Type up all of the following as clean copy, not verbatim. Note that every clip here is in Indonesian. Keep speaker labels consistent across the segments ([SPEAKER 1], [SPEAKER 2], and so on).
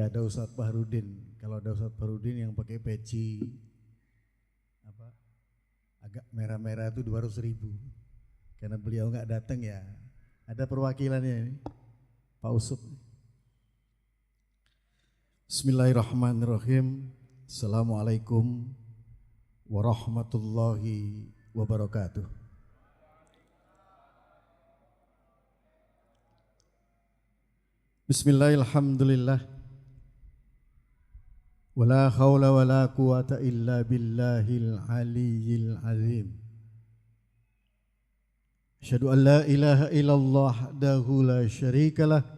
[SPEAKER 1] nggak ada Ustadz Bahrudin. Kalau ada Ustadz Bahrudin yang pakai peci apa agak merah-merah itu 200.000. Karena beliau nggak datang ya. Ada perwakilannya ini, Pak Usop. Bismillahirrahmanirrahim. Assalamualaikum warahmatullahi wabarakatuh. Bismillahirrahmanirrahim. Wala haula wala quwata illa billahil aliyyil azim. Asyhadu an la ilaha illallah wahdahu la syarikalah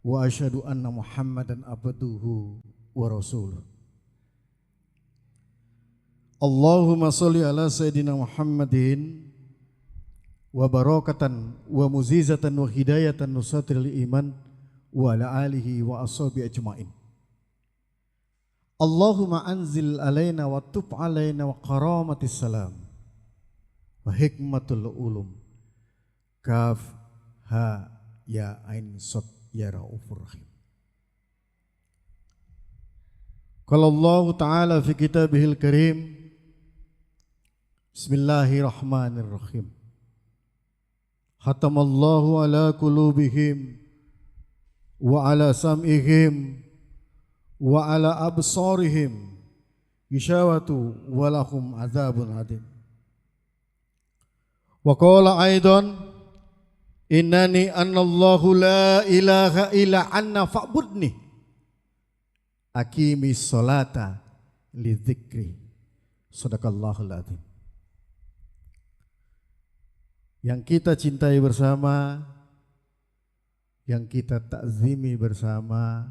[SPEAKER 1] wa asyhadu anna Muhammadan abduhu wa rasuluh. Allahumma sholli ala sayyidina Muhammadin wa barakatan wa muzizatan wa hidayatan nusatril iman wa ala alihi wa ashabi ajmain. Allahumma anzil alaina wa tub alaina wa karamatis salam wa hikmatul ulum kaf ha ya ain sad ya raufur rahim. Qala Allah ta'ala fi kitabihil karim. Bismillahirrahmanirrahim. Khatamallahu ala qulubihim wa ala sam'ihim wa ala absarihim gishawatu wa lahum azabun adim. Wa qala aidan innani annallahu la ilaha illa anna fa'budni aqimis sholata li dzikri. Shadaqallahul adzim. Yang kita cintai bersama, yang kita takzimi bersama,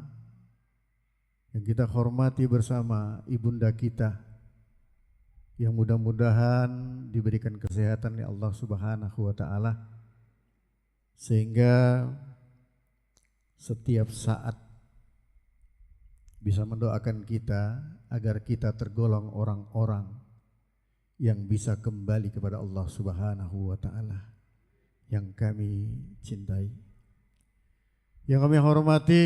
[SPEAKER 1] yang kita hormati bersama ibunda kita, yang mudah-mudahan diberikan kesehatan oleh Allah Subhanahu wa Ta'ala, sehingga setiap saat bisa mendoakan kita agar kita tergolong orang-orang yang bisa kembali kepada Allah Subhanahu wa Ta'ala yang kami cintai. Yang kami hormati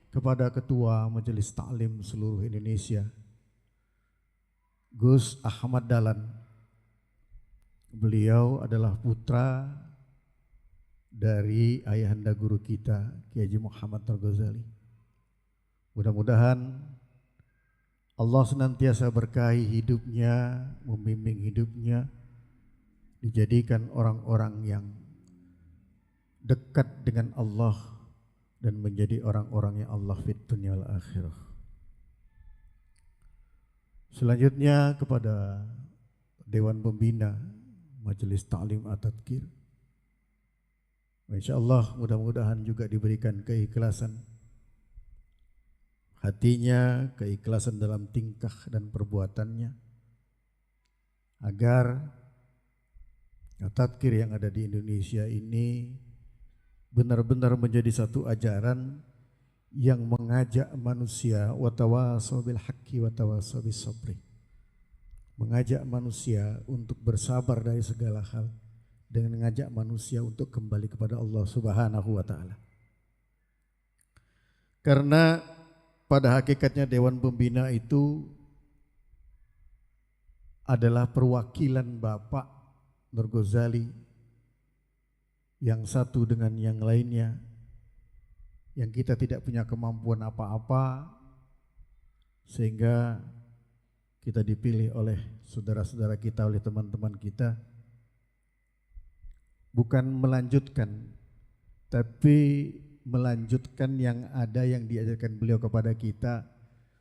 [SPEAKER 1] kepada Ketua Majelis Ta'lim seluruh Indonesia, Gus Ahmad Dahlan. Beliau adalah putra dari ayahanda guru kita, Kiai Haji Muhammad Al-Ghazali. Mudah-mudahan Allah senantiasa berkahi hidupnya, membimbing hidupnya, dijadikan orang-orang yang dekat dengan Allah dan menjadi orang-orang yang Allah fit dunya wal akhirah. Selanjutnya kepada Dewan Pembina Majelis Ta'lim At-Tadkir. Insyaallah mudah-mudahan juga diberikan keikhlasan hatinya, keikhlasan dalam tingkah dan perbuatannya, agar At-Tadkir yang ada di Indonesia ini benar-benar menjadi satu ajaran yang mengajak manusia watawasau bil haqqi watawasau bis sabri, mengajak manusia untuk bersabar dari segala hal, dengan mengajak manusia untuk kembali kepada Allah Subhanahu wa Ta'ala. Karena pada hakikatnya Dewan Pembina itu adalah perwakilan Bapak Nur Ghazali yang satu dengan yang lainnya, yang kita tidak punya kemampuan apa-apa, sehingga kita dipilih oleh saudara-saudara kita, oleh teman-teman kita, bukan melanjutkan, tapi melanjutkan yang ada yang diajarkan beliau kepada kita,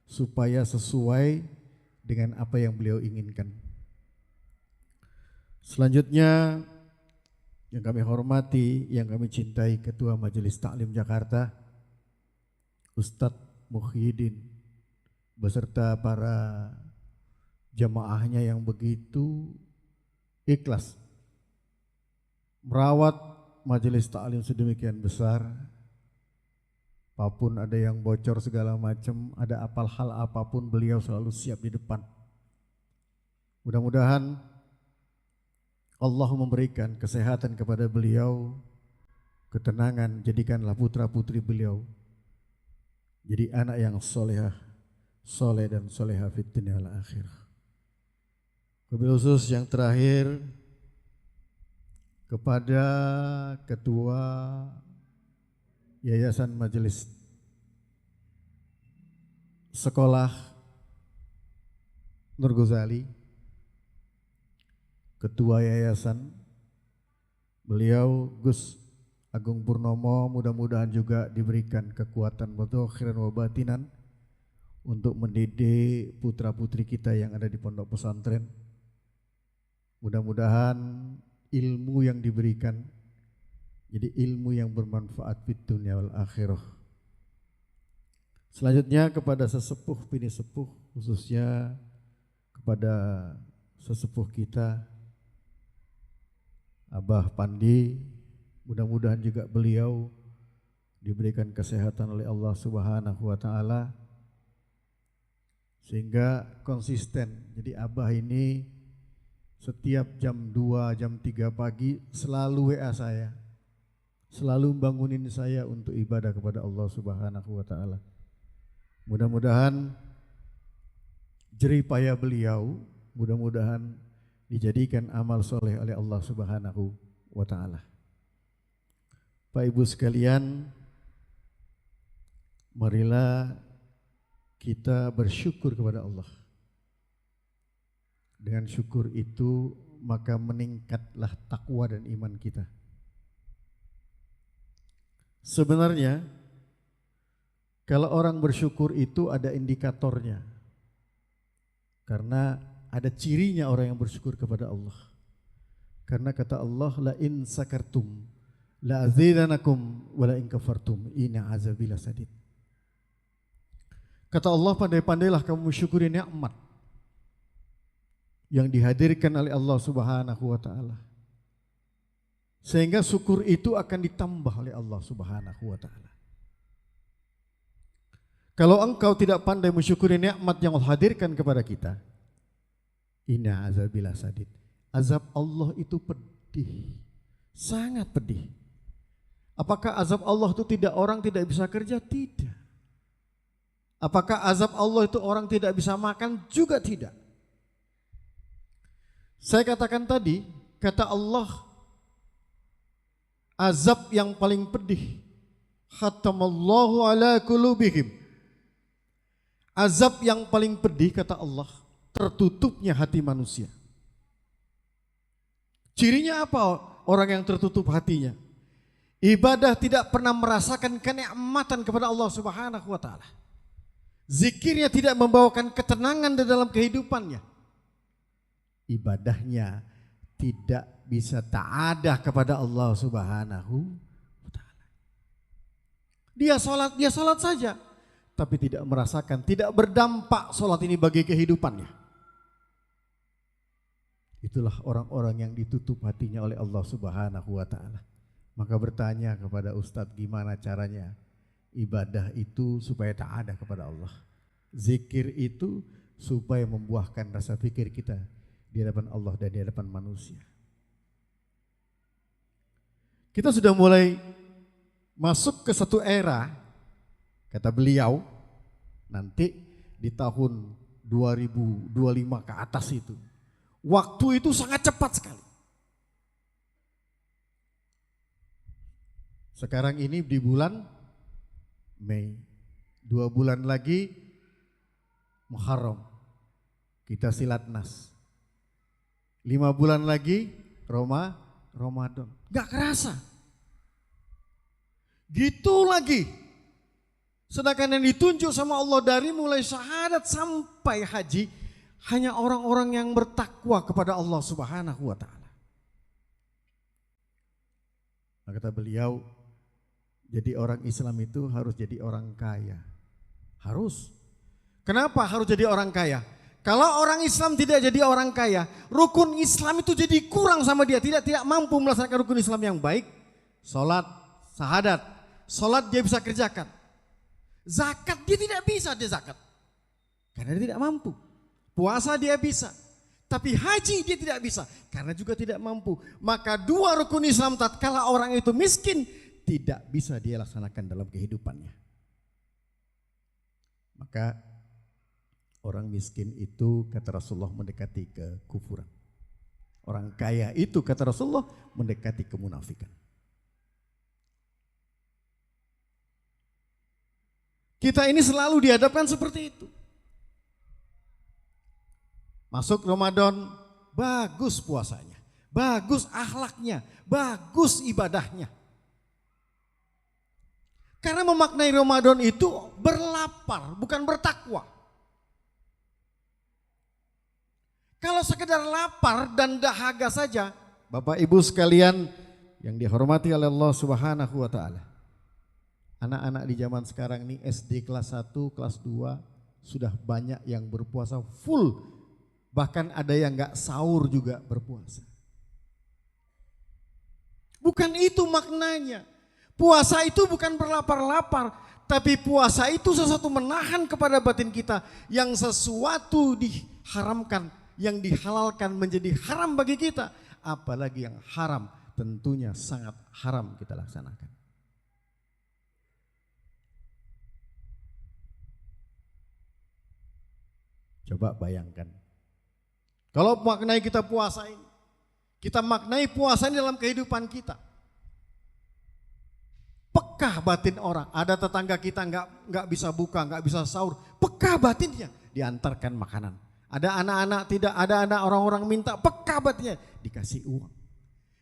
[SPEAKER 1] supaya sesuai dengan apa yang beliau inginkan. Selanjutnya yang kami hormati, yang kami cintai, Ketua Majelis Ta'lim Jakarta, Ustadz Muhyiddin, beserta para jamaahnya yang begitu ikhlas merawat Majelis Ta'lim sedemikian besar. Apapun ada yang bocor segala macam, ada apal hal apapun, beliau selalu siap di depan. Mudah-mudahan Allah memberikan kesehatan kepada beliau, ketenangan, jadikanlah putra putri beliau Jadi anak yang soleh dan solehah fid dunya wal akhirah. Wabil khusus yang terakhir kepada Ketua Yayasan Majelis Sekolah Nur Ghazali, Ketua Yayasan, beliau Gus Agung Purnomo, mudah-mudahan juga diberikan kekuatan dzahir wa batinan untuk mendidik putra-putri kita yang ada di pondok pesantren. Mudah-mudahan ilmu yang diberikan jadi ilmu yang bermanfaat di dunia wal akhirah. Selanjutnya kepada sesepuh bini sepuh, khususnya kepada sesepuh kita Abah Pandi, mudah-mudahan juga beliau diberikan kesehatan oleh Allah Subhanahu wa taala sehingga konsisten. Jadi Abah ini setiap jam 2, jam 3 pagi selalu WA saya. Selalu bangunin saya untuk ibadah kepada Allah Subhanahu wa taala. Mudah-mudahan jerih payah beliau, mudah-mudahan dijadikan amal soleh oleh Allah Subhanahu wa taala. Pak Ibu sekalian, marilah kita bersyukur kepada Allah. Dengan syukur itu maka meningkatlah takwa dan iman kita. Sebenarnya kalau orang bersyukur itu ada indikatornya. Karena ada cirinya orang yang bersyukur kepada Allah. Karena kata Allah, la in sakartum la azidanakum wa la in kafartum inna azabi lasadid. Kata Allah, pandai-pandailah kamu mensyukuri nikmat yang dihadirkan oleh Allah Subhanahu wa taala. Sehingga syukur itu akan ditambah oleh Allah Subhanahu wa taala. Kalau engkau tidak pandai mensyukuri nikmat yang Allah hadirkan kepada kita, inna azabil sadid. Azab Allah itu pedih, sangat pedih. Apakah azab Allah itu orang tidak bisa kerja? Tidak. Apakah azab Allah itu orang tidak bisa makan? Juga tidak. Saya katakan tadi, kata Allah, azab yang paling pedih, khatamallahu ala qulubihim. Azab yang paling pedih, kata Allah, tertutupnya hati manusia. Cirinya apa orang yang tertutup hatinya? Ibadah tidak pernah merasakan kenikmatan kepada Allah Subhanahu wa taala. Zikirnya tidak membawakan ketenangan di dalam kehidupannya. Ibadahnya tidak bisa ta'adah kepada Allah Subhanahu wa taala. Dia salat saja, tapi tidak merasakan, tidak berdampak salat ini bagi kehidupannya. Itulah orang-orang yang ditutup hatinya oleh Allah Subhanahu wa taala. Maka bertanya kepada Ustadz, gimana caranya ibadah itu supaya ta'adah kepada Allah? Zikir itu supaya membuahkan rasa fikir kita di hadapan Allah dan di hadapan manusia. Kita sudah mulai masuk ke satu era, kata beliau, nanti di tahun 2025 ke atas itu, waktu itu sangat cepat sekali. Sekarang ini di bulan Mei, 2 bulan lagi Muharram, kita silat nas. 5 bulan lagi Ramadan. Gak kerasa. Gitu lagi. Sedangkan yang ditunjuk sama Allah dari mulai syahadat sampai haji hanya orang-orang yang bertakwa kepada Allah Subhanahu wa taala. Nah, kata beliau, jadi orang Islam itu harus jadi orang kaya. Harus. Kenapa harus jadi orang kaya? Kalau orang Islam tidak jadi orang kaya, rukun Islam itu jadi kurang sama dia, tidak mampu melaksanakan rukun Islam yang baik. Salat, syahadat, salat dia bisa kerjakan. Zakat dia tidak bisa, dia zakat. Karena dia tidak mampu. Puasa dia bisa, tapi haji dia tidak bisa karena juga tidak mampu. Maka 2 rukun Islam tatkala orang itu miskin tidak bisa dia laksanakan dalam kehidupannya. Maka orang miskin itu kata Rasulullah mendekati kekufuran. Orang kaya itu kata Rasulullah mendekati kemunafikan. Kita ini selalu dihadapkan seperti itu. Masuk Ramadan, bagus puasanya, bagus akhlaknya, bagus ibadahnya. Karena memaknai Ramadan itu berlapar, bukan bertakwa. Kalau sekedar lapar dan dahaga saja, Bapak Ibu sekalian yang dihormati oleh Allah Subhanahu wa taala. Anak-anak di zaman sekarang ini SD kelas 1, kelas 2 sudah banyak yang berpuasa full. Bahkan ada yang gak sahur juga berpuasa. Bukan itu maknanya. Puasa itu bukan berlapar-lapar. Tapi puasa itu sesuatu menahan kepada batin kita. Yang sesuatu diharamkan, yang dihalalkan menjadi haram bagi kita. Apalagi yang haram tentunya sangat haram kita laksanakan. Coba bayangkan, kalau maknai kita puasa ini, kita maknai puasa ini dalam kehidupan kita. Pekah batin orang, ada tetangga kita nggak bisa buka, nggak bisa sahur, pekah batinnya, diantarkan makanan. Ada anak-anak tidak, ada anak orang-orang minta, pekah batinnya, dikasih uang.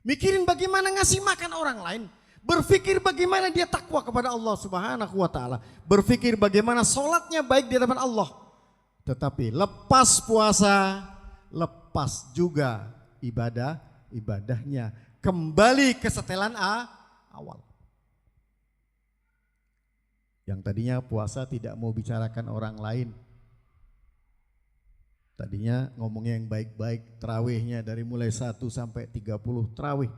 [SPEAKER 1] Mikirin bagaimana ngasih makan orang lain, berpikir bagaimana dia takwa kepada Allah Subhanahu wa taala, berpikir bagaimana sholatnya baik di hadapan Allah. Tetapi lepas puasa, lepas juga ibadahnya. Kembali ke setelan awal. Yang tadinya puasa tidak mau bicarakan orang lain. Tadinya ngomongnya yang baik-baik, tarawihnya dari mulai 1 sampai 30 tarawih.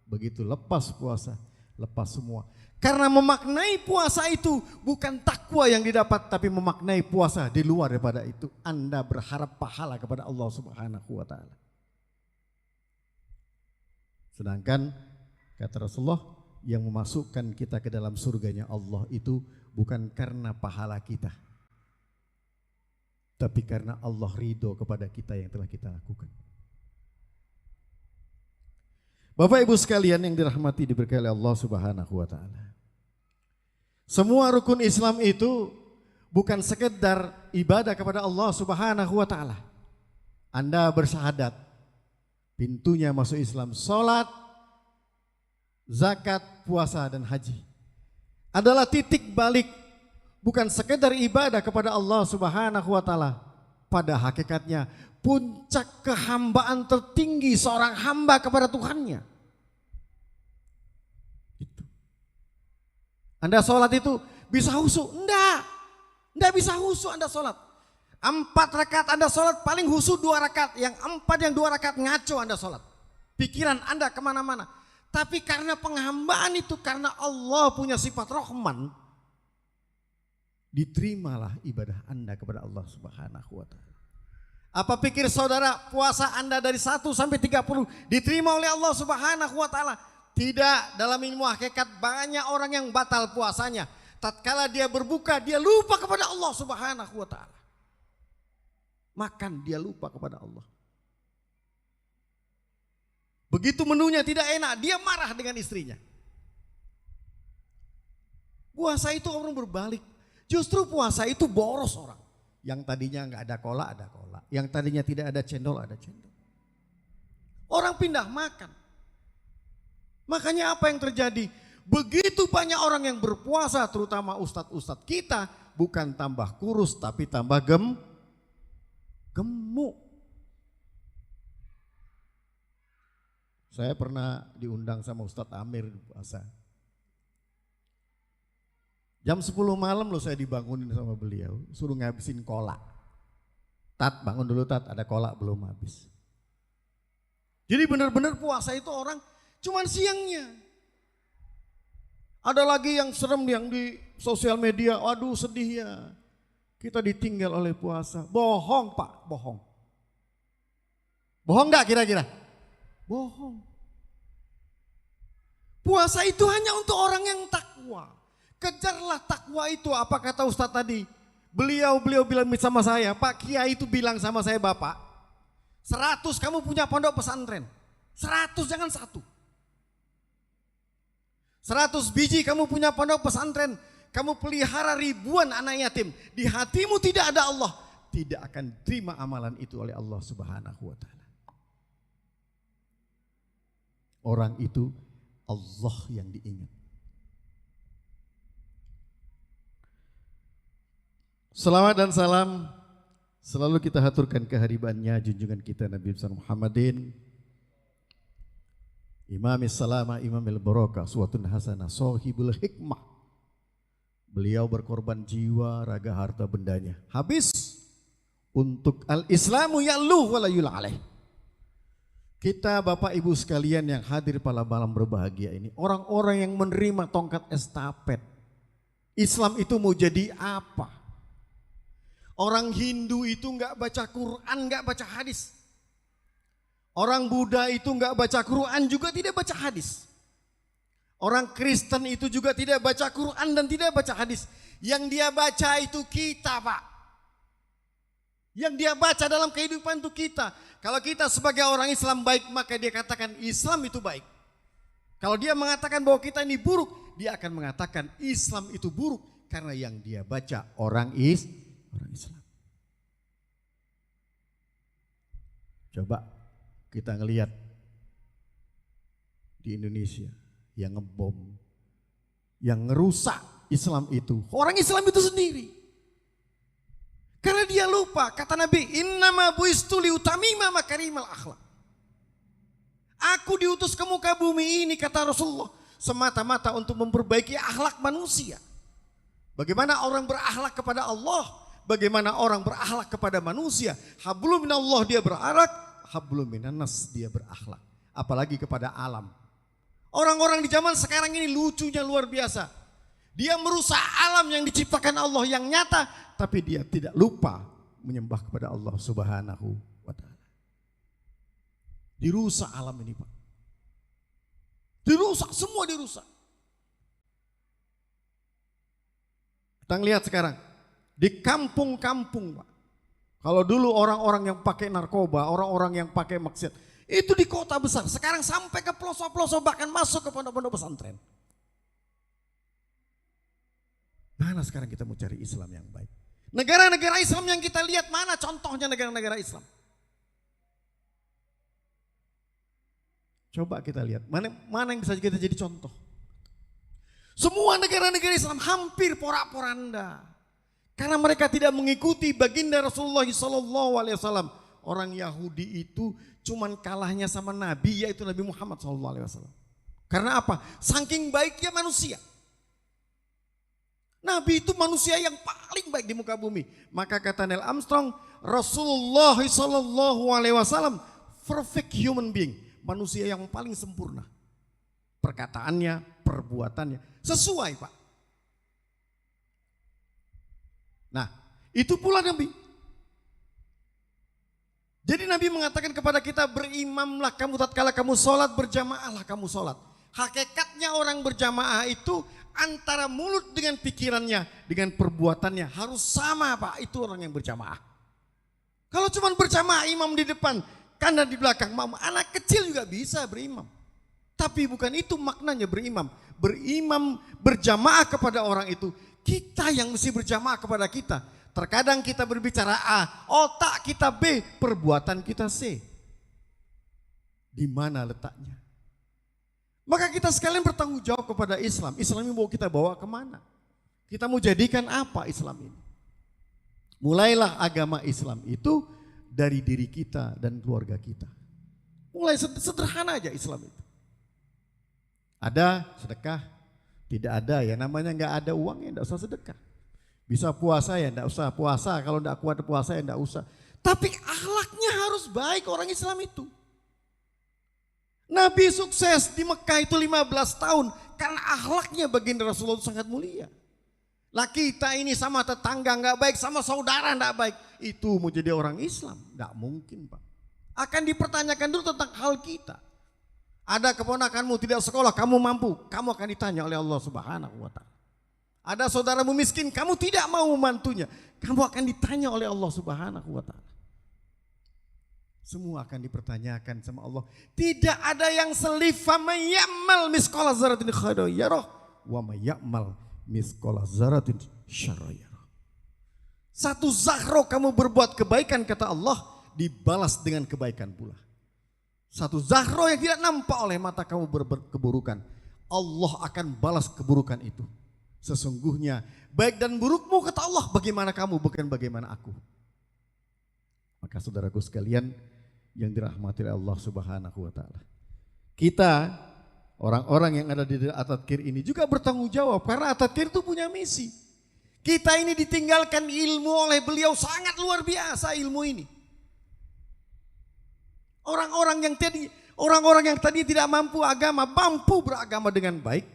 [SPEAKER 1] Begitu lepas puasa, lepas semua. Karena memaknai puasa itu bukan takwa yang didapat, tapi memaknai puasa di luar daripada itu. Anda berharap pahala kepada Allah Subhanahu wa taala. Sedangkan kata Rasulullah, yang memasukkan kita ke dalam surganya Allah itu bukan karena pahala kita, tapi karena Allah ridho kepada kita yang telah kita lakukan. Bapak Ibu sekalian yang dirahmati diberkahi oleh Allah Subhanahu wa taala. Semua rukun Islam itu bukan sekedar ibadah kepada Allah Subhanahu wa taala. Anda bersyahadat, pintunya masuk Islam, salat, zakat, puasa dan haji. Adalah titik balik, bukan sekedar ibadah kepada Allah Subhanahu wa taala. Pada hakikatnya puncak kehambaan tertinggi seorang hamba kepada Tuhannya. Itu. Anda sholat itu bisa khusyuk? Enggak bisa khusyuk Anda sholat. 4 rakaat Anda sholat paling khusyuk 2 rakaat. Yang 4 yang 2 rakaat ngaco Anda sholat. Pikiran Anda kemana-mana. Tapi karena penghambaan itu, karena Allah punya sifat Rahman, diterimalah ibadah Anda kepada Allah Subhanahu wa taala. Apa pikir saudara puasa Anda dari 1 sampai 30 diterima oleh Allah Subhanahu wa taala? Tidak, dalam ilmu hakikat banyak orang yang batal puasanya. Tatkala dia berbuka, dia lupa kepada Allah Subhanahu wa taala. Makan, dia lupa kepada Allah. Begitu menunya tidak enak, dia marah dengan istrinya. Puasa itu orang berbalik. Justru puasa itu boros orang. Yang tadinya nggak ada kolak, ada kolak. Yang tadinya tidak ada cendol, ada cendol. Orang pindah makan. Makanya apa yang terjadi? Begitu banyak orang yang berpuasa, terutama ustadz-ustadz kita, bukan tambah kurus tapi tambah gemuk. Saya pernah diundang sama Ustadz Amir puasa. Jam 10 malam loh saya dibangunin sama beliau, suruh ngabisin kolak. Tat, bangun dulu Tat, ada kolak belum habis. Jadi benar-benar puasa itu orang cuman siangnya. Ada lagi yang serem yang di sosial media, waduh sedih ya. Kita ditinggal oleh puasa. Bohong Pak, bohong. Bohong gak kira-kira? Bohong. Puasa itu hanya untuk orang yang takwa. Kejarlah takwa itu, apa kata Ustadz tadi? Beliau bilang sama saya, Pak Kiai itu bilang sama saya, Bapak, 100 kamu punya pondok pesantren. 100 jangan satu. 100 biji kamu punya pondok pesantren. Kamu pelihara ribuan anak yatim. Di hatimu tidak ada Allah. Tidak akan terima amalan itu oleh Allah Subhanahu wa ta'ala. Orang itu Allah yang diingat. Selawat dan salam selalu kita haturkan kehadirannya junjungan kita Nabi besar Muhammadin, Imamis salama, imamil barokah, suwatun hasanah, sohibul hikmah. Beliau berkorban jiwa, raga, harta, bendanya. Habis untuk al-islamu ya'luh wa la yula alaih. Kita Bapak Ibu sekalian yang hadir pada malam berbahagia ini, orang-orang yang menerima tongkat estafet. Islam itu mau jadi apa? Orang Hindu itu enggak baca Quran, enggak baca hadis. Orang Buddha itu enggak baca Quran juga tidak baca hadis. Orang Kristen itu juga tidak baca Quran dan tidak baca hadis. Yang dia baca itu kita, Pak. Yang dia baca dalam kehidupan itu kita. Kalau kita sebagai orang Islam baik, maka dia katakan Islam itu baik. Kalau dia mengatakan bahwa kita ini buruk, dia akan mengatakan Islam itu buruk. Karena yang dia baca orang Islam. Coba kita ngelihat di Indonesia yang ngebom, yang ngerusak Islam itu orang Islam itu sendiri. Karena dia lupa, kata Nabi, innama buistu liutamima makarimal akhlak. Aku diutus ke muka bumi ini, kata Rasulullah, semata-mata untuk memperbaiki akhlak manusia. Bagaimana orang berakhlak kepada Allah, bagaimana orang berakhlak kepada manusia. Hablum minallah dia berakhlak, hablum minannas dia berakhlak. Apalagi kepada alam. Orang-orang di zaman sekarang ini lucunya luar biasa. Dia merusak alam yang diciptakan Allah yang nyata, tapi dia tidak lupa menyembah kepada Allah Subhanahu wa ta'ala. Dirusak alam ini, Pak. Dirusak, semua dirusak. Kita lihat sekarang di kampung-kampung, Pak. Kalau dulu orang-orang yang pakai narkoba, orang-orang yang pakai maksiat, itu di kota besar. Sekarang sampai ke pelosok-pelosok, bahkan masuk ke pondok-pondok pesantren. Mana sekarang kita mau cari Islam yang baik? Negara-negara Islam yang kita lihat, mana contohnya negara-negara Islam? Coba kita lihat, mana yang bisa kita jadi contoh? Semua negara-negara Islam hampir porak-poranda. Karena mereka tidak mengikuti baginda Rasulullah SAW. Orang Yahudi itu cuman kalahnya sama Nabi, yaitu Nabi Muhammad SAW. Karena apa? Saking baiknya manusia. Nabi itu manusia yang paling baik di muka bumi. Maka kata Neil Armstrong, Rasulullah SAW perfect human being. Manusia yang paling sempurna. Perkataannya, perbuatannya. Sesuai, Pak. Nah, itu pula Nabi. Jadi Nabi mengatakan kepada kita, berimamlah kamu tatkala kamu sholat, berjamaahlah kamu sholat. Hakikatnya orang berjamaah itu antara mulut dengan pikirannya, dengan perbuatannya harus sama, Pak. Itu orang yang berjamaah. Kalau cuma berjamaah imam di depan, kanan di belakang, anak kecil juga bisa berimam. Tapi bukan itu maknanya berimam. Berimam, berjamaah kepada orang itu, kita yang mesti berjamaah kepada kita. Terkadang kita berbicara A, otak kita B, perbuatan kita C. Di mana letaknya? Maka kita sekalian bertanggung jawab kepada Islam. Islam ini mau kita bawa kemana? Kita mau jadikan apa Islam ini? Mulailah agama Islam itu dari diri kita dan keluarga kita. Mulai sederhana aja Islam itu. Ada sedekah, tidak ada ya namanya nggak ada uang ya nggak usah sedekah. Bisa puasa ya nggak usah puasa, kalau nggak kuat puasa ya nggak usah. Tapi akhlaknya harus baik orang Islam itu. Nabi sukses di Mekah itu 15 tahun karena akhlaknya baginda Rasulullah sangat mulia. Lah kita ini sama tetangga nggak baik, sama saudara nggak baik, itu mau jadi orang Islam nggak mungkin, Pak. Akan dipertanyakan dulu tentang hal kita. Ada keponakanmu tidak sekolah, kamu mampu, kamu akan ditanya oleh Allah Subhanahu wa ta'ala. Ada saudaramu miskin, kamu tidak mau membantunya, kamu akan ditanya oleh Allah Subhanahu wa taala. Semua akan dipertanyakan sama Allah. Tidak ada yang selif, faman ya'mal misqala dzarratin khairan yarah wa may ya'mal misqala dzarratin syarran yarah. Satu zahro kamu berbuat kebaikan kata Allah, dibalas dengan kebaikan pula. Satu zahro yang tidak nampak oleh mata kamu berbuat keburukan, Allah akan balas keburukan itu. Sesungguhnya baik dan burukmu kata Allah, bagaimana kamu bukan bagaimana aku. Maka saudaraku sekalian yang dirahmati oleh Allah Subhanahu wa taala, kita orang-orang yang ada di At-Tadhkir ini juga bertanggung jawab, karena At-Tadhkir itu punya misi. Kita ini ditinggalkan ilmu oleh beliau, sangat luar biasa ilmu ini. Orang-orang yang tadi tidak mampu agama, mampu beragama dengan baik.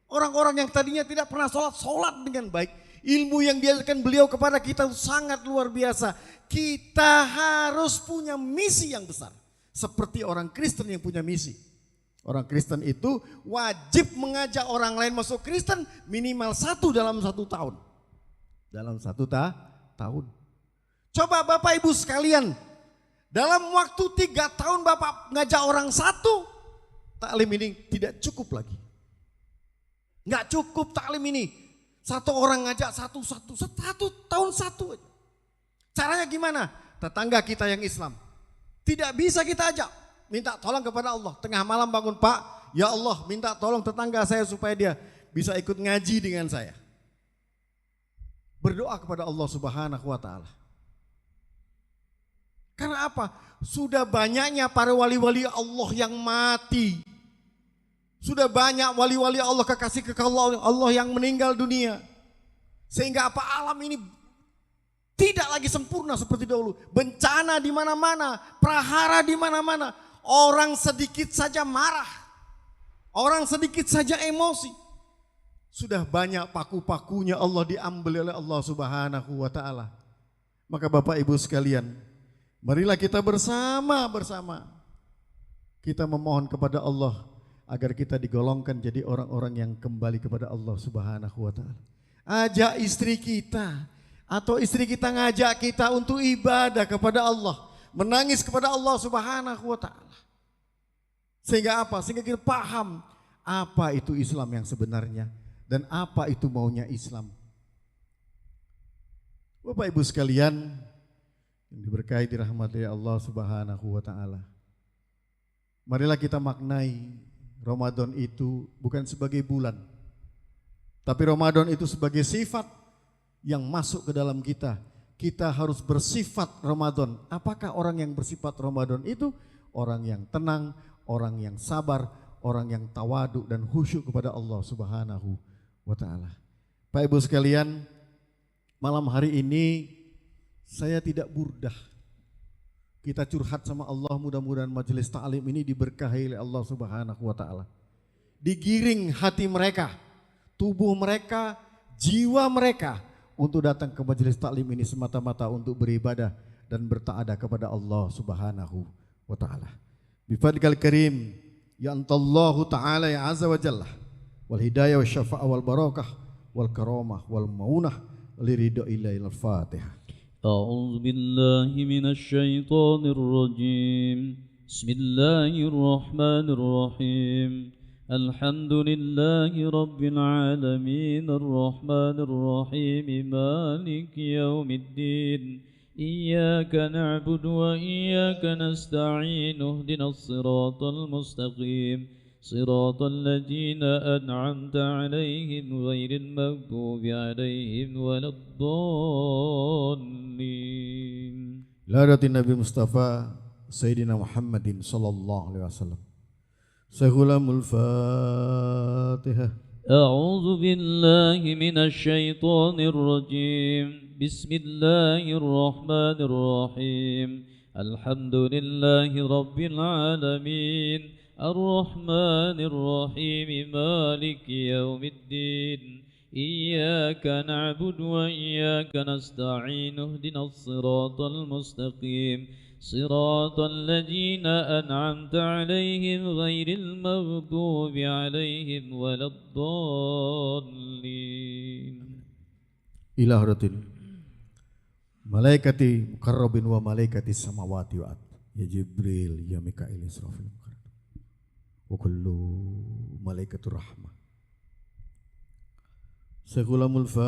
[SPEAKER 1] Orang-orang yang tadinya tidak pernah sholat dengan baik. Ilmu yang diajarkan beliau kepada kita sangat luar biasa. Kita harus punya misi yang besar. Seperti orang Kristen yang punya misi. Orang Kristen itu wajib mengajak orang lain masuk Kristen minimal 1 dalam 1 tahun. Dalam 1 tahun. Coba Bapak Ibu sekalian, dalam waktu 3 tahun Bapak ngajak orang 1, taklim ini tidak cukup lagi. Nggak cukup taklim ini. 1 orang ngajak 1 tahun 1 aja. Caranya gimana? Tetangga kita yang Islam. Tidak bisa kita ajak. Minta tolong kepada Allah. Tengah malam bangun, Pak, ya Allah minta tolong tetangga saya supaya dia bisa ikut ngaji dengan saya. Berdoa kepada Allah Subhanahu wa taala. Karena apa? Sudah banyaknya para wali-wali Allah yang mati. Sudah banyak wali-wali Allah, kekasih Allah yang meninggal dunia. Sehingga apa, alam ini tidak lagi sempurna seperti dahulu. Bencana di mana-mana, prahara di mana-mana. Orang sedikit saja marah. Orang sedikit saja emosi. Sudah banyak paku-pakunya Allah diambil oleh Allah Subhanahu wa taala. Maka Bapak Ibu sekalian, marilah kita bersama-sama kita memohon kepada Allah agar kita digolongkan jadi orang-orang yang kembali kepada Allah Subhanahu wa taala. Ajak istri kita atau istri kita ngajak kita untuk ibadah kepada Allah, menangis kepada Allah Subhanahu wa taala. Sehingga apa? Sehingga kita paham apa itu Islam yang sebenarnya dan apa itu maunya Islam. Bapak Ibu sekalian yang diberkahi dirahmati Allah Subhanahu wa taala. Marilah kita maknai Ramadan itu bukan sebagai bulan, tapi Ramadan itu sebagai sifat yang masuk ke dalam kita. Kita harus bersifat Ramadan. Apakah orang yang bersifat Ramadan itu? Orang yang tenang, orang yang sabar, orang yang tawadu dan khusyuk kepada Allah Subhanahu wa taala. Pak Ibu sekalian, malam hari ini saya tidak burdah. Kita curhat sama Allah, mudah-mudahan majelis ta'lim ini diberkahi oleh Allah Subhanahu wa taala. Digiring hati mereka, tubuh mereka, jiwa mereka untuk datang ke majelis ta'lim ini semata-mata untuk beribadah dan bertaat kepada Allah Subhanahu wa taala. Bifadlikal karim ya antallahu ta'ala ya azza wa jalla wal hidayah wa syafa'ah wal barakah wal karamah wal maunah liridho ilail Fatihah.
[SPEAKER 2] أعوذ بالله من الشيطان الرجيم بسم الله الرحمن الرحيم الحمد لله رب العالمين الرحمن الرحيم مالك يوم الدين إياك نعبد وإياك نستعين اهدنا الصراط المستقيم صراط الذين أنعمت عليهم غير المغضوب عليهم ولا الضالين.
[SPEAKER 1] Ladatin Nabi Mustafa Sayyidina Muhammadin sallallahu alaihi wasallam. Sahulamul Fatihah.
[SPEAKER 2] أعوذ بالله من الشيطان الرجيم بسم الله الرحمن الرحيم الحمد لله رب العالمين الرحمن الرحيم مالك يوم الدين إياك نعبد وإياك نستعين اهدنا الصراط المستقيم صراط الذين أنعمت عليهم غير المغضوب عليهم ولا الضالين.
[SPEAKER 1] إلى حضرة ملائكة مقربين وملائكة السماوات والأرض يا جبريل يا ميكائيل إسرافيل وكل ملائكة الرحمة. سيقولهم الفاتحة.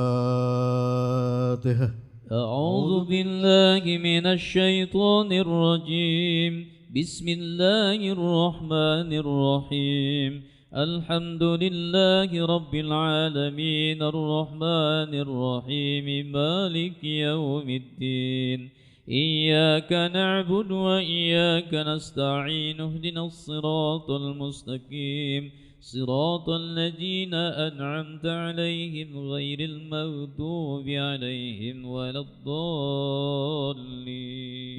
[SPEAKER 2] أعوذ بالله من الشيطان الرجيم. بسم الله الرحمن الرحيم. الحمد لله رب العالمين الرحمن الرحيم مالك يوم الدين. إياك نعبد وإياك نستعين اهدنا الصراط المستقيم صراط الذين أنعمت عليهم غير المغضوب عليهم ولا الضالين.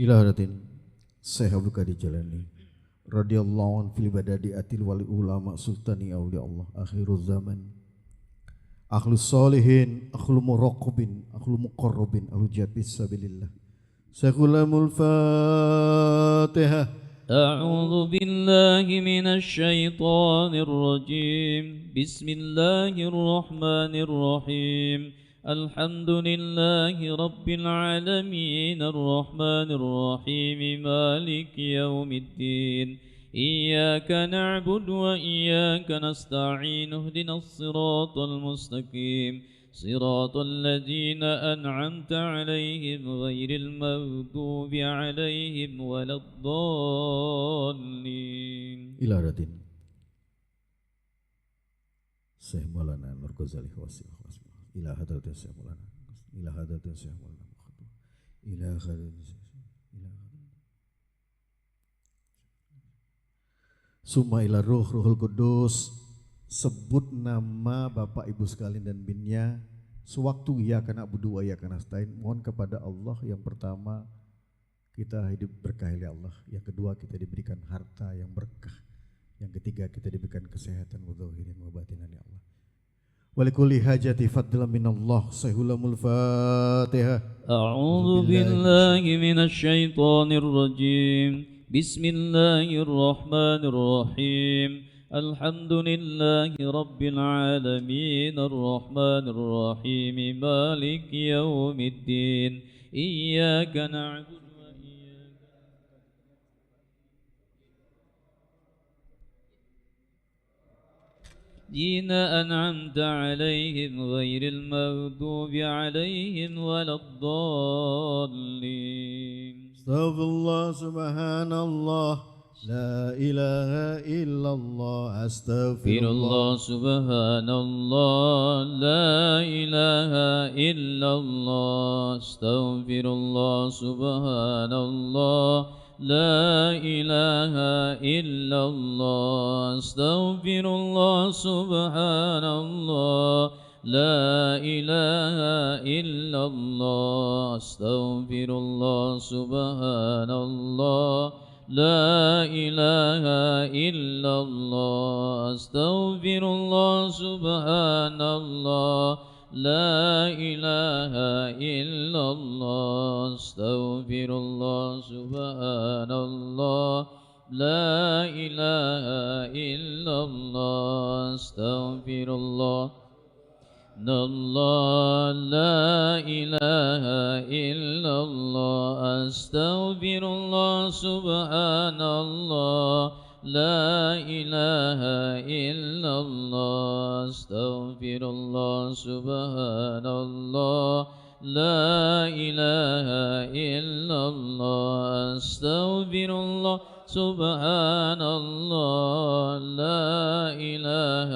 [SPEAKER 1] إلى حضرة Syekh Abdul Qadir Jalani radhiyallahu anhu fil badadi atil wali ulama sultani awliya Allah akhirul zaman akhlus solihin akhlu muraqabin akhlu muqarrabin ahlu jihad fisabilillah. Syekhul Fatihah.
[SPEAKER 2] أعوذ بالله من الشيطان الرجيم. بسم الله الرحمن الرحيم. الحمد لله رب العالمين الرحمن الرحيم مالك يوم الدين. إياك نعبد وإياك نستعين اهدنا الصراط المستقيم صراط الذين أنعمت عليهم غير المغضوب عليهم ولا الضالين.
[SPEAKER 1] إلى حضرة Syekh Maulana Nur Ghazali Wasil إلى حضرة الشيخ مولانا إلى حضرة الشيخ مولانا إلى حضرة Summa ila ruhul kudus. Sebut nama Bapak Ibu sekalian dan binnya sewaktu ya kana budu ya kana stain. Mohon kepada Allah yang pertama kita hidup berkah oleh Allah, yang kedua kita diberikan harta yang berkah, yang ketiga kita diberikan kesehatan wa zahirin wa batinan ya Allah. Walikulli hajati fadlan minallah. Sayhulamul Fatihah.
[SPEAKER 2] A'udzu billahi minasy syaithanir rajim. Bismillahir rahmanir rahim. Alhamdulillahi rabbil alamin arrahmanir rahim maliki yaumiddin. Iyyaka na'budu wa iyyaka الذين أنعمت عليهم غير المغضوب عليهم ولا الضالين.
[SPEAKER 1] Astagfirullah subhanallah la ilaha illallah.
[SPEAKER 2] Astagfirullah subhanallah la ilaha illallah. Astagfirullah subhanallah لا إله إلا الله. أستغفر الله سبحان الله لا إله إلا الله. أستغفر الله سبحان الله لا إله إلا الله. أستغفر الله سبحان الله لا إله إلا الله. أستغفر الله سبحان الله لا إله إلا الله. أستغفر الله لا إله إلا الله. أستغفر الله سبحان الله لا إله إلا الله. أستغفر الله سبحان الله لا إله إلا الله. أستغفر الله سبحان الله لا إله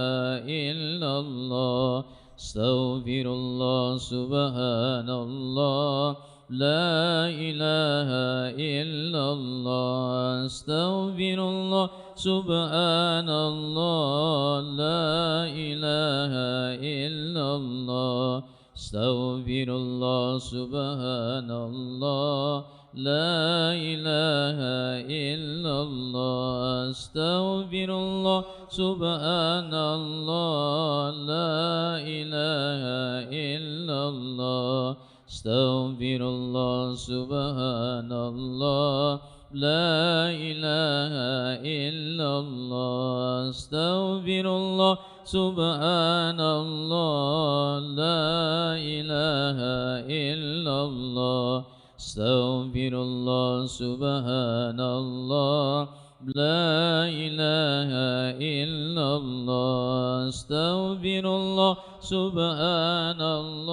[SPEAKER 2] إلا الله. أستغفر الله سبحان الله لا إله إلا الله. أستغفر الله سبحان الله لا إله إلا الله. أستغفر الله سبحان الله لا إله إلا الله. أستغفر الله سبحان الله لا إله إلا الله. Astaghfirullah subhanallah La ilaha illallah Astaghfirullah subhanallah La ilaha illallah Astaghfirullah subhanallah La ilaha illallah Astaghfirullah subhanallah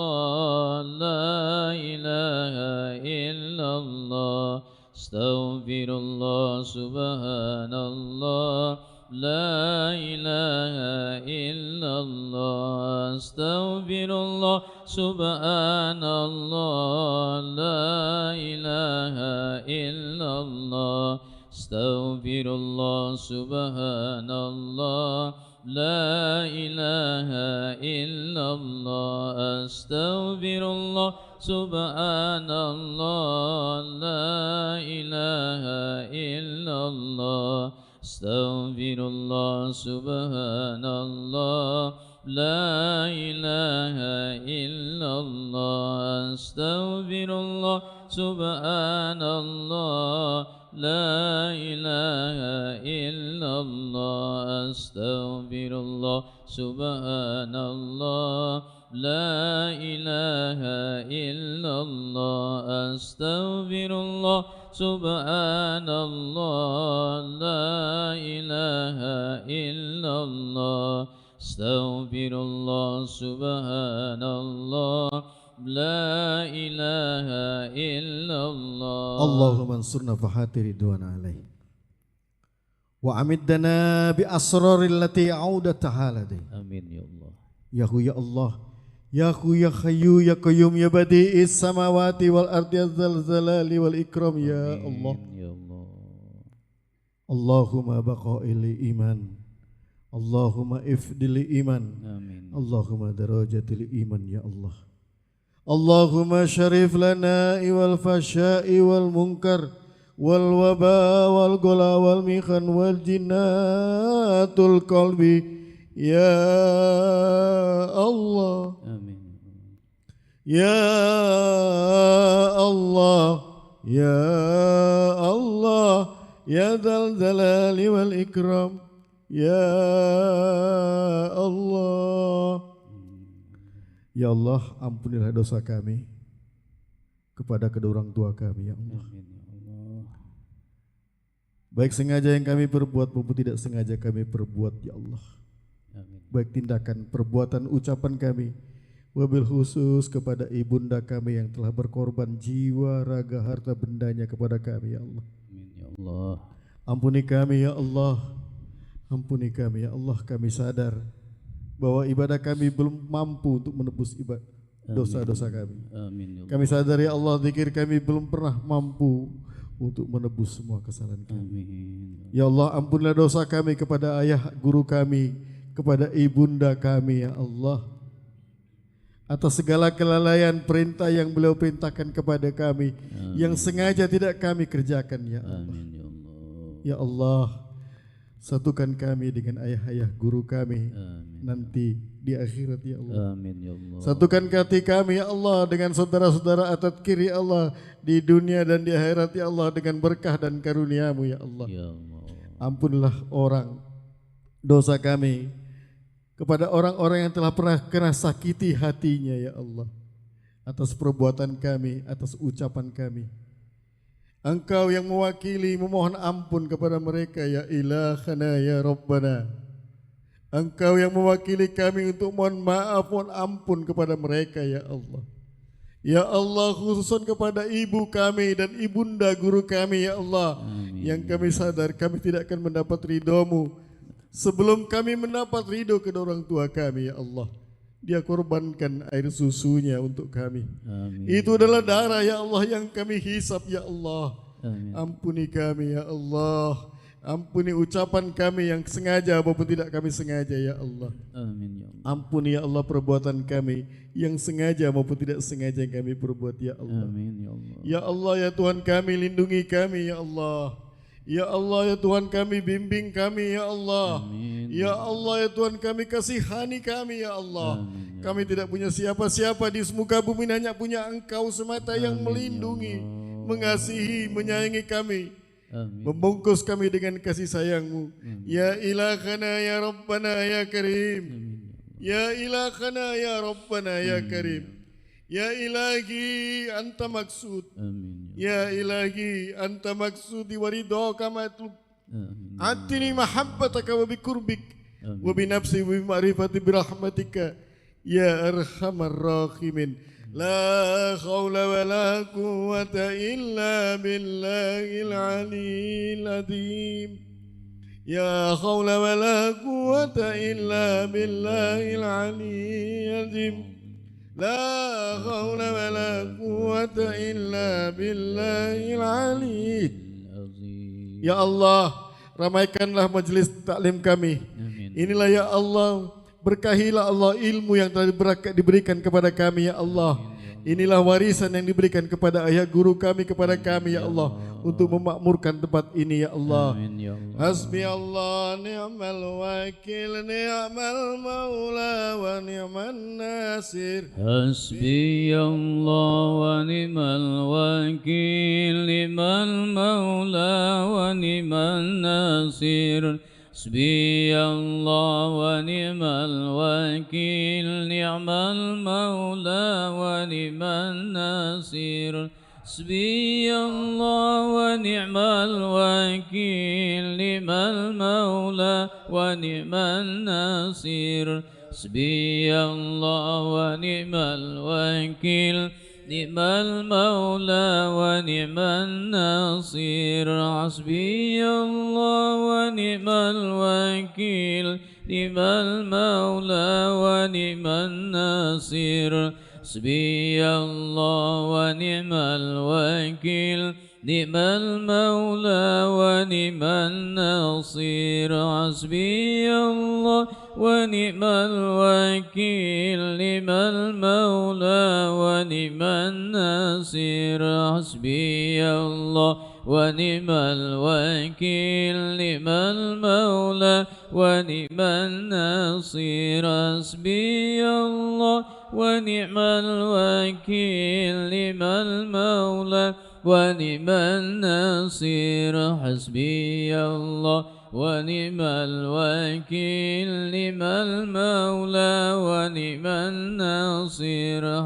[SPEAKER 2] La ilaha illallah Astaghfirullah subhanallah La ilaha illallah Astaghfirullah subhanallah La ilaha illallah Astaghfirullah subhanallah La ilaha illallah Astaghfirullah subhanallah La ilaha illallah Astaghfirullah subhanallah La ilaha illallah Astaghfirullah subhanallah La ilaha illallah Astaghfirullah subhanallah La ilaha illallah Astaghfirullah subhanallah La ilaha illallah Astaghfirullah subhanallah La ilaha illallah
[SPEAKER 1] Allahumma ansurna fahati ridwana alaih wa amiddana bi asraril lati audat ta'ala dai.
[SPEAKER 2] Amin ya Allah.
[SPEAKER 1] Ya Hu ya Allah, Ya Hu ya Hayyu ya Qayyum ya Badi'is samawati wal ardi az-zalzalali wal ikram ya Allah.
[SPEAKER 2] Amin ya Allah.
[SPEAKER 1] Allahumma baqa'il iman, Allahumma ifdil iman,
[SPEAKER 2] Amin.
[SPEAKER 1] Allahumma darajatil iman ya Allah. Allahumma syarif lana wal fasya'i wal munkar wal waba wal gola wal mikhan wal jinnatul qalbi ya Allah.
[SPEAKER 2] Amin.
[SPEAKER 1] Ya Allah, Ya Allah, Ya Dzal Jalali wal Ikram, Ya Allah. Ya Allah, ampunilah dosa kami kepada kedua orang tua kami, ya Allah.
[SPEAKER 2] Amin ya Allah.
[SPEAKER 1] Baik sengaja yang kami perbuat maupun tidak sengaja kami perbuat, ya Allah.
[SPEAKER 2] Amin.
[SPEAKER 1] Baik tindakan, perbuatan, ucapan kami, wabil khusus kepada ibunda kami yang telah berkorban jiwa, raga, harta bendanya kepada kami, ya Allah.
[SPEAKER 2] Amin ya Allah.
[SPEAKER 1] Ampuni kami, ya Allah. Ampuni kami, ya Allah. Kami sadar bahwa ibadah kami belum mampu untuk menebus dosa-dosa kami.
[SPEAKER 2] Amin ya Allah.
[SPEAKER 1] Kami sadar, ya Allah, zikir kami belum pernah mampu untuk menebus semua kesalahan kami.
[SPEAKER 2] Amin.
[SPEAKER 1] Ya Allah, ampunilah dosa kami kepada ayah guru kami, kepada ibunda kami, ya Allah. Atas segala kelalaian perintah yang beliau perintahkan kepada kami, yang sengaja tidak kami kerjakan, ya Allah.
[SPEAKER 2] Amin ya Allah.
[SPEAKER 1] Ya Allah, satukan kami dengan ayah-ayah guru kami nanti di akhirat, ya Allah.
[SPEAKER 2] Amin ya Allah.
[SPEAKER 1] Satukan hati kami, ya Allah, dengan saudara-saudara atat kiri, ya Allah, di dunia dan di akhirat, ya Allah, dengan berkah dan karunia-Mu, ya Allah.
[SPEAKER 2] Ya Allah.
[SPEAKER 1] Ampunilah orang dosa kami kepada orang-orang yang telah pernah kena sakiti hatinya, ya Allah, atas perbuatan kami, atas ucapan kami. Engkau yang mewakili memohon ampun kepada mereka, ya ilahana ya Rabbana. Engkau yang mewakili kami untuk mohon maaf, mohon ampun kepada mereka, ya Allah. Ya Allah, khususan kepada ibu kami dan ibunda guru kami, ya Allah.
[SPEAKER 2] Amin.
[SPEAKER 1] Yang kami sadar kami tidak akan mendapat ridho-Mu sebelum kami mendapat ridho kedua orang tua kami, ya Allah. Dia korbankan air susunya untuk kami.
[SPEAKER 2] Amin.
[SPEAKER 1] Itu adalah darah, ya Allah, yang kami hisap, ya Allah.
[SPEAKER 2] Amin.
[SPEAKER 1] Ampuni kami, ya Allah. Ampuni ucapan kami yang sengaja maupun tidak kami sengaja, ya Allah.
[SPEAKER 2] Amin ya Allah.
[SPEAKER 1] Ampuni, ya Allah, perbuatan kami yang sengaja maupun tidak sengaja yang kami perbuat, ya Allah.
[SPEAKER 2] Amin ya Allah.
[SPEAKER 1] Ya Allah, ya Tuhan kami, lindungi kami, ya Allah. Ya Allah ya Tuhan kami, bimbing kami ya Allah.
[SPEAKER 2] Amin.
[SPEAKER 1] Ya Allah ya Tuhan kami, kasihani kami ya Allah.
[SPEAKER 2] Amin, ya
[SPEAKER 1] Kami tidak punya siapa-siapa di muka bumi, hanya punya Engkau semata yang
[SPEAKER 2] Amin, ya
[SPEAKER 1] melindungi,
[SPEAKER 2] Allah.
[SPEAKER 1] mengasihi, menyayangi kami,
[SPEAKER 2] Amin.
[SPEAKER 1] membungkus kami dengan kasih sayang-Mu. Ya ilahana ya Rabbana ya Karim. Ya ilahana ya Rabbana ya Karim. Ya ilahi anta maksud.
[SPEAKER 2] Amin.
[SPEAKER 1] Ya ilahi anta maksudi wa ridhaka matlub.
[SPEAKER 2] Amin.
[SPEAKER 1] Atini mahabbataka wa bikurbik
[SPEAKER 2] Amin.
[SPEAKER 1] wa binafsi wa bima'rifati birahmatika ya arhamar rahimin. La khawla wa la quwwata illa billahil aliyyil azim. Ya khawla wa la quwwata illa billahil aliyyil azim. La khawla wa la quwwata illa billahil aliyyil. Ya Allah, ramaikanlah majelis taklim kami.
[SPEAKER 2] Amin.
[SPEAKER 1] Inilah ya Allah, berkahilah Allah ilmu yang telah diberikan kepada kami ya Allah. Inilah warisan yang diberikan kepada ayah guru kami kepada kami ya Allah, untuk memakmurkan tempat ini ya Allah.
[SPEAKER 2] Amin, ya Allah.
[SPEAKER 1] Hasbi Allah ni'mal wakil, ni'mal maula wa ni'man nasir.
[SPEAKER 2] حسبي الله ونعم الوكيل نعم المولى ونعم النصير حسبي الله ونعم الوكيل نعم المولى ونعم النصير حسبي الله ونعم الوكيل نعم المولى ونعم النصير حسبي الله ونعم الوكيل نعم المولى ونعم النصير حسبي الله ونعم الوكيل نعم المولى ونعم النصير حسبي الله ونعم الوكيل نعم المولى ونعم النصير حسبي الله ونعم الوكيل نعم المولى ونعم النصير حسبي الله ونعم الوكيل نعم المولى ونعم النصير حسبي الله ونعم الوكيل نعم المولى ونعم النصير حسبي الله ونعم الوكيل نعم المولى ونعم النصير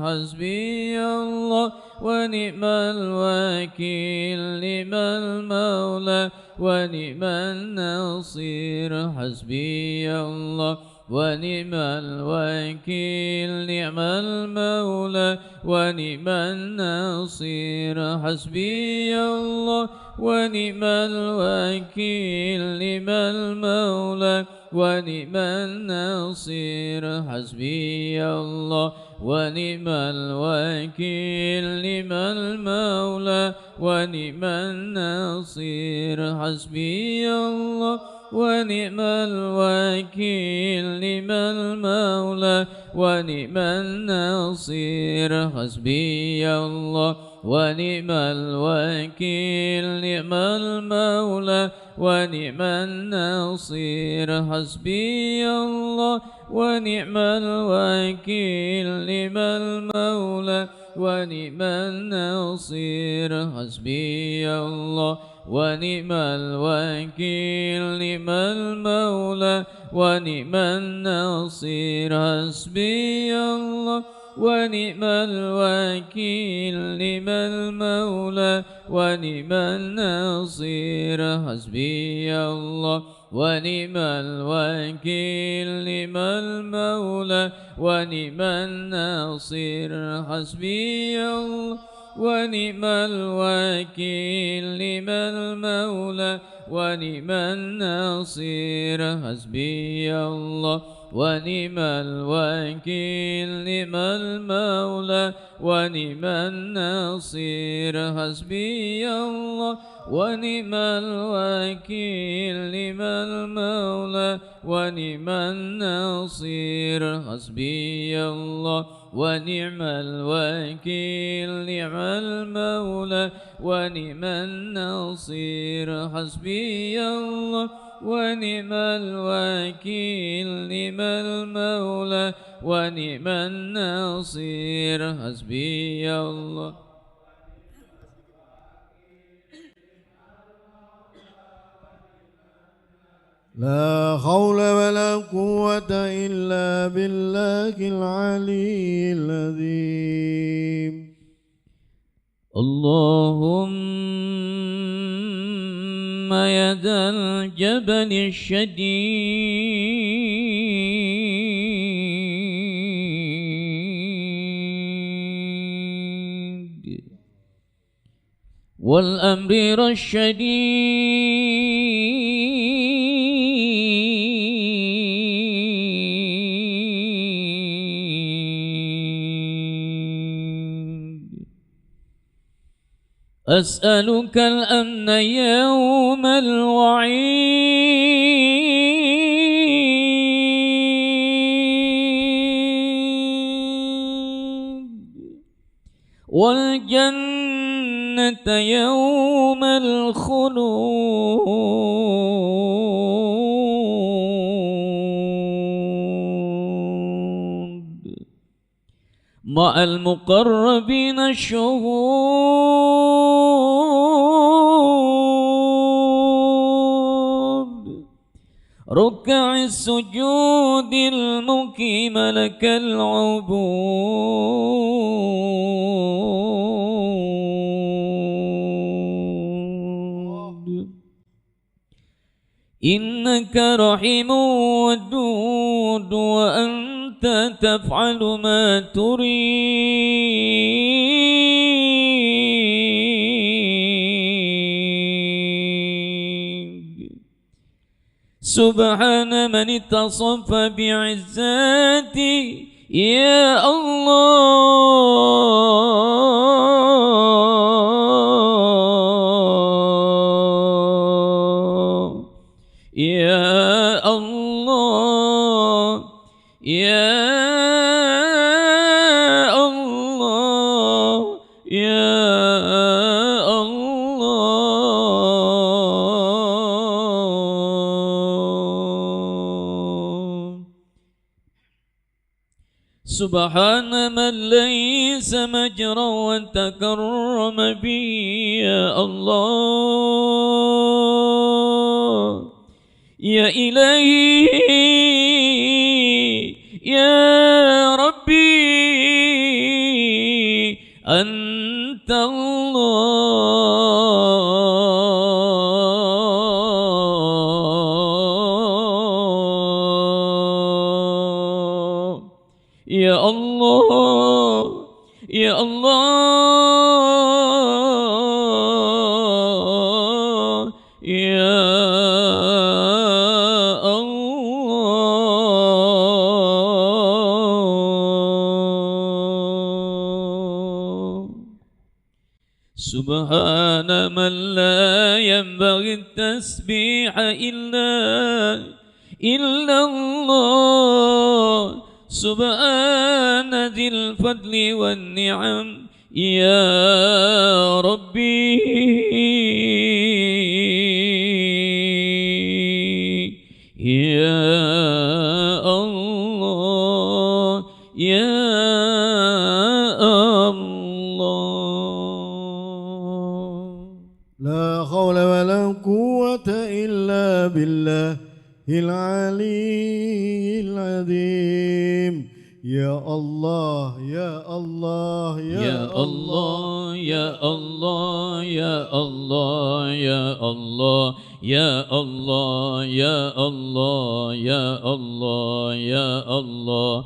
[SPEAKER 2] حسبي الله ونعم الوكيل نعم المولى ونعم النصير حسبي الله ونعم الوكيل نعم المولى ونعم النصير حسبي الله ونعم الوكيل نعم المولى ونعم النصير حسبي الله ونعم الوكيل نعم المولى ونعم النصير حسبي الله ونعم الوكيل نعم المولى ونعم النصير حسبي الله ونعم الوكيل نعم المولى ونعم النصير حسبي الله ونعم الوكيل نعم المولى ونعم النصير حسبي الله ونعم الوكيل نعم المولى ونعم النصير حسبي الله ونعم الوكيل نعم المولى ونعم النصير حسبي الله ونعم الوكيل نعم المولى ونعم النصير حسبي الله ونعم الوكيل نعم المولى ونعم النصير حسبي الله ونعم الوكيل نعم المولى ونعم النصير حسبي الله ونعم الوكيل نعم المولى ونعم النصير حسبي الله ونعم الوكيل نعم المولى ونعم النصير حسبي الله ونعم الوكيل نعم المولى ونعم النصير حسبي الله.
[SPEAKER 1] لا حول ولا قوة إلا بالله العلي العظيم.
[SPEAKER 2] اللهم يا ذا الجبل الشديد والأمر الشديد أسألك الأمن يوم الوعيد والجنة يوم الخلود مع المقربين الشهود ركع السجود المقيم لك العبود إنك رحيم ودود وأنت تفعل ما تريد سبحان من اتصف بعزاتي يا الله يا الله يا الله يا الله سبحان من ليس مجرى وتكرم به يا الله يا إلهي يا ربي أنت الله يا الله يا الله يا سبحان من لا ينبغي التسبيح إلا الله سبحان ذي الفضل والنعم يا ربي يا الله يا
[SPEAKER 1] لا حول ولا قوة إلا بالله العلي العظيم. يا الله يا الله
[SPEAKER 2] يا الله يا الله يا الله يا الله يا الله يا الله يا الله يا الله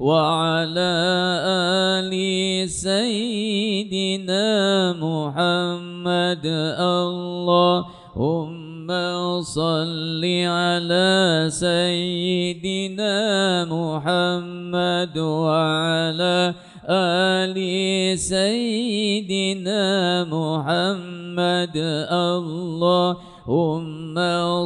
[SPEAKER 2] وعلى آل سيدنا محمد اللهم صل على سيدنا محمد وعلى آل سيدنا محمد اللهم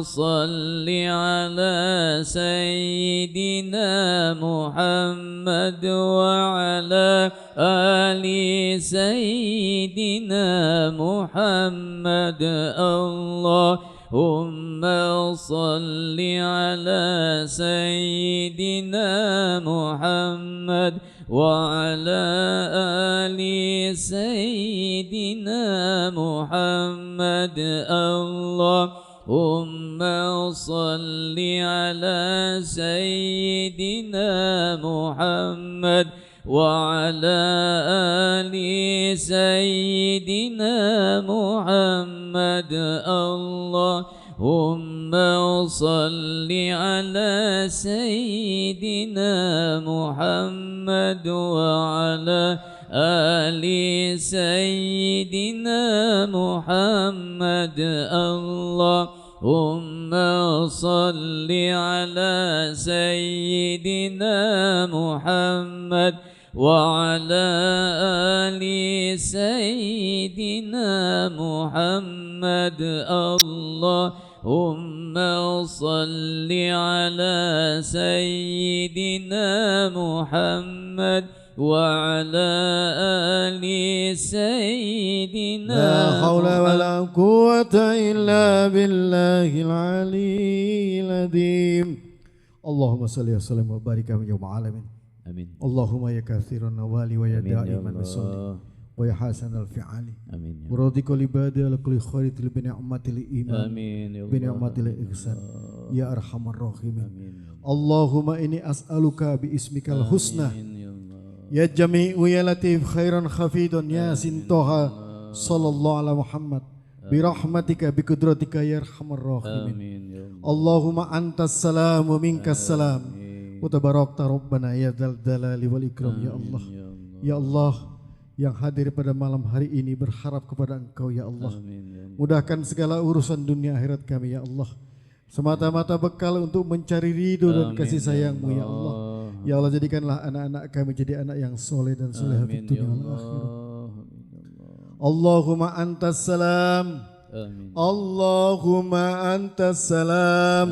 [SPEAKER 2] صل على سيدنا محمد وعلى آل سيدنا محمد اللهم صل على سيدنا محمد وعلى آل سيدنا محمد اللهم صل على سيدنا محمد وعلى آل سيدنا محمد اللهم صل على سيدنا محمد وعلى آل سيدنا محمد اللهم صل على سيدنا محمد وعلى آل سيدنا محمد اللهم صل على سيدنا محمد وعلى آل سيدنا
[SPEAKER 1] لا حول ولا قوة إلا بالله العلي العظيم اللهم صل وسلم وبارك على يوم العالمين
[SPEAKER 2] آمين
[SPEAKER 1] اللهم يا كثير النوال ويا دائما الصالح ويا حسن الفعال
[SPEAKER 2] آمين
[SPEAKER 1] وراضي كل عبادي على كل خير بنعمة الإيمان
[SPEAKER 2] آمين يا الله
[SPEAKER 1] بنعمة الإحسان يا أرحم الراحمين
[SPEAKER 2] آمين
[SPEAKER 1] اللهم إني أسألك باسمك الحسنى
[SPEAKER 2] آمين يا الله
[SPEAKER 1] يا جميع يا لطيف خيرا خفيدا يا سنتها صلى الله على محمد برحمتك بقدرتك يا أرحم الراحمين
[SPEAKER 2] آمين يا الله
[SPEAKER 1] اللهم أنت السلام ومنك السلام وتباركت ربنا يا ذا الجلال والإكرام ya Allah ya Allah yang hadir pada malam hari ini berharap kepada Engkau ya Allah. Mudahkan segala urusan dunia akhirat kami ya Allah. Semata-mata bekal untuk mencari ridho dan kasih sayang-Mu ya Allah. Ya Allah jadikanlah anak-anak kami jadi anak yang soleh dan solehah di dunia wal akhirat. Allahumma antas salam. Allahumma antas salam.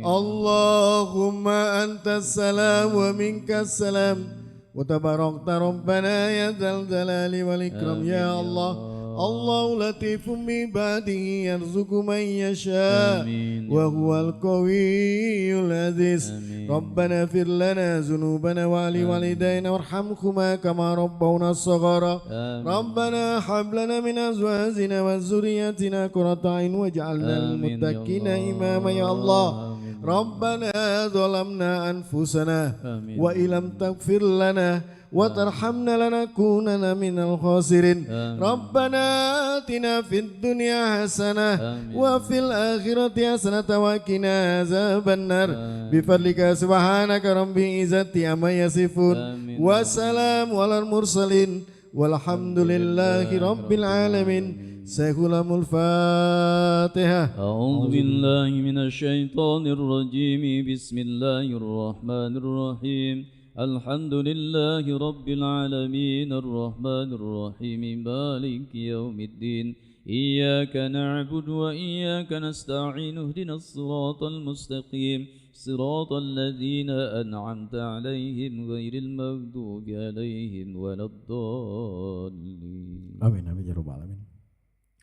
[SPEAKER 1] Allahumma antas salam wa minkas salam. وتباركت ربنا يا ذا الجلال والإكرام يا الله الله لطيف بعباده يرزق من يشاء وهو القوي العزيز ربنا اغفر لنا ذنوبنا ولوالدينا وارحمهما كما ربونا صغارا ربنا هب لنا من أزواجنا وذرياتنا قرة أعين واجعلنا للمتقين إماما يا الله ربنا ظلمنا أنفسنا وإن لم تغفر لنا وترحمنا لنكونن من الخاسرين ربنا آتنا في الدنيا حسنة وفي الآخرة حسنة وقنا عذاب النار بفضلك سبحانك رب العزة عما يصفون وسلام على المرسلين والحمد لله رب العالمين سيكلم الفاتحة
[SPEAKER 2] أعوذ بالله من الشيطان الرجيم بسم الله الرحمن الرحيم الحمد لله رب العالمين الرحمن الرحيم مالك يوم الدين إياك نعبد وإياك نستعين اهدنا الصراط المستقيم صراط الذين أنعمت عليهم غير المغضوب عليهم ولا الضالين
[SPEAKER 1] Amin amin ya rabbal alamin.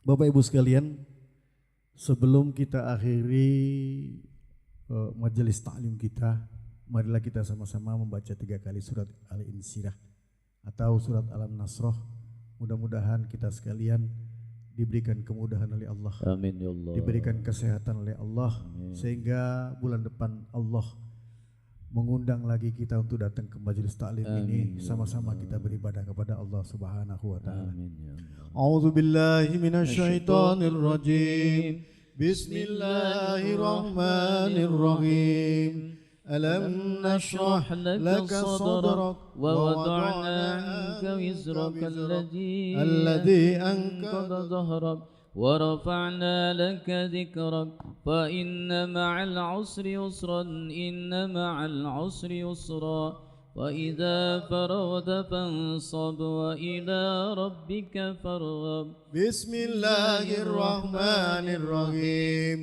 [SPEAKER 1] Bapak Ibu sekalian, sebelum kita akhiri majelis ta'lim kita, marilah kita sama-sama membaca 3 kali surat Al-Insyirah atau surat Al-Nasrah. Mudah-mudahan kita sekalian diberikan kemudahan oleh Allah.
[SPEAKER 2] Amin ya Allah.
[SPEAKER 1] Diberikan kesehatan oleh Allah. Amin. Sehingga bulan depan Allah mengundang lagi kita untuk datang ke majelis taklim ini, sama-sama kita beribadah kepada Allah Subhanahu wa taala. A'udzu billahi minasyaitonir rajim. Bismillahirrahmanirrahim. ألم نشرح لك صدرك
[SPEAKER 2] ووضعنا عنك وزرك
[SPEAKER 1] الذي
[SPEAKER 2] أنقض ظهرك ورفعنا لك ذكرك فإن مع العسر يسرا إن مع العسر يسرا وإذا فرغت فانصب وإلى ربك فارغب.
[SPEAKER 1] بسم الله الرحمن الرحيم.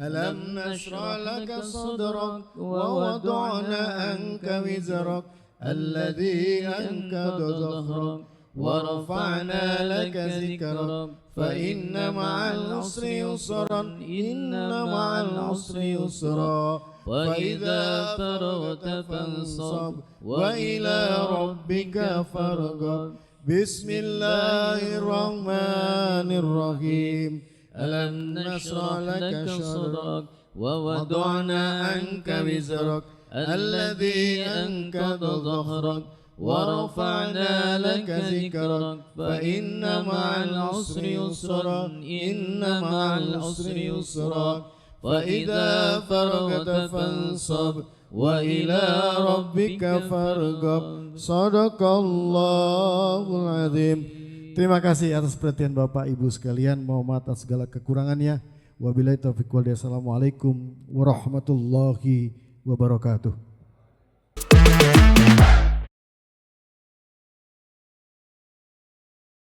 [SPEAKER 1] ألم نشرح لك صدرك ووضعنا عنك وزرك الذي أنقض ظهرك ورفعنا لك ذكرك فإن مع العسر يسرا إن مع العسر يسرا فإذا فرغت فانصب وإلى ربك فارغب. بسم الله الرحمن الرحيم. ألم نشرح لك صدرك ووضعنا عنك وزرك الذي أنقض ظهرك ورفعنا لك ذكرك فإن مع العسر يسرا إن مع العسر يسرا فإذا فرغت فانصب وإلى ربك فارغب. Sadaqallahul azim. Terima kasih atas perhatian Bapak Ibu sekalian. Mohon maaf atas segala kekurangannya. Wabillahi taufiq wal hidayah. Assalamualaikum warahmatullahi wabarakatuh.